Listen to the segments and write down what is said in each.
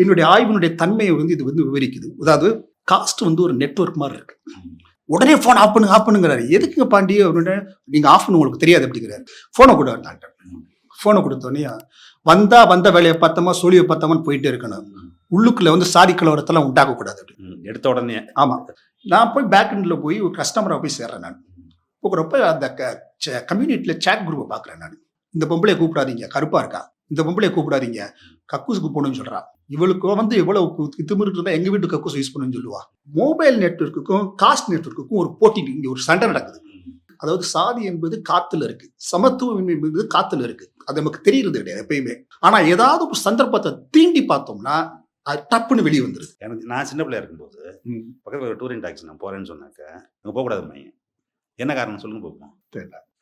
என்னுடைய ஆய்வினுடைய தன்மையை வந்து இது வந்து விவரிக்குது. அதாவது காஸ்ட் வந்து ஒரு நெட்வொர்க் மாதிரி இருக்கு. உடனே போன் ஆஃப் பண்ணுங்கிறாரு. எதுக்குங்க பாண்டி அப்படின்னா, நீங்க ஆஃப் பண்ண உங்களுக்கு தெரியாது அப்படிங்கிறாரு. போனை கொடு வந்தான்ட்ட. போனை கொடுத்தோடனே வந்த வேலையை பார்த்தோமா சோழியை பார்த்தோமான்னு போயிட்டே இருக்கணும். உள்ளுக்குள்ள வந்து சாதி கலவரத்தெல்லாம் உண்டாக்க கூடாது. எடுத்த உடனே ஆமா. நான் போய் பேக் எண்ட்ல போய் ஒரு கஸ்டமரா போய் சேர்றேன். நான் போகிறப்ப அந்த கம்யூனிட்டியில சேட் குரூப்பை பாக்குறேன். நான் இந்த பொம்பளையை கூப்பிடாதீங்க, கருப்பா இருக்கா, இந்த பொம்பளையை கூப்பிடாதீங்க, கக்கூசுக்கு போகணும்னு சொல்றா. இவளுக்கு வந்து எவ்வளவு திமிரு இருந்தா எங்க வீட்டு கக்கூஸ் யூஸ் பண்ணுன்னு சொல்லுவா. மொபைல் நெட்வொர்க்குக்கும் காஸ்ட் நெட்வொர்க்குக்கும் ஒரு போட்டி, இங்க ஒரு சண்டை நடக்குது. அதாவது சாதி என்பது காத்துல இருக்கு, சமத்துவம் என்பது காத்துல இருக்கு. அது நமக்கு தெரியுறது கிடையாது எப்பயுமே. ஆனா ஏதாவது ஒரு சந்தர்ப்பத்தை தீண்டி பார்த்தோம்னா அது டப்புன்னு வெளியே வந்துருது. எனக்கு நான் சின்ன பிள்ளையா இருக்கும்போது பக்கத்தில் ஒரு டூரிங் டாக்ஸி நான் போறேன்னு சொன்னாக்க அங்கே போகக்கூடாது மையம். என்ன காரணம் சொல்லுங்க பார்ப்போம்.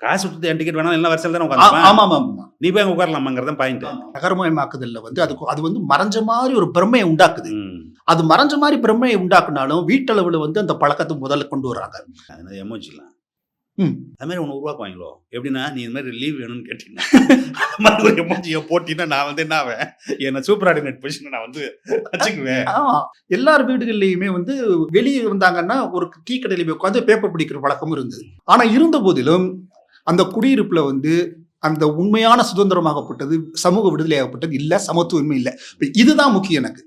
காசு கொடுத்து என் டிக்கெட் வேணாலும் எல்லாம் வரிசையில் தானே உட்காந்து. ஆமா ஆமா, நீ போய் அங்கே உட்காரலாமாங்கிறத பாயிண்ட். நகரமயமாக்குதல்ல வந்து அது வந்து மறைஞ்ச மாதிரி ஒரு பிரமையை உண்டாக்குது. அது மறைஞ்ச மாதிரி பிரமையை உண்டாக்குனாலும் வீட்டளவுல வந்து அந்த பழக்கத்தை முதல்ல கொண்டு வர்றாங்க. அது எமோஜிலாம் அது மாதிரி ஒன்று உருவாக்குவாங்களோ எப்படின்னா, நீ இந்த மாதிரி லீவ் வேணும்னு கேட்டீங்கன்னா ஒரு எமோஜியை போட்டின்னா நான் வந்து என்ன ஆவேன், என்ன சூப்பர் ஆர்டினேட் பொசிஷனை நான் வந்து வச்சுக்குவேன். எல்லார் வீடுகள்லையுமே வந்து வெளியே வந்தாங்கன்னா ஒரு டீ கடையில போய் உட்காந்து பேப்பர் பிடிக்கிற பழக்கமும் இருந்தது. ஆனா இருந்த போதிலும் அந்த குடியிருப்புல வந்து அந்த உண்மையான சுதந்திரமாகப்பட்டது, சமூக விடுதலையாகப்பட்டது இல்ல, சமத்துவமே இல்லை. இதுதான் முக்கியம் எனக்கு.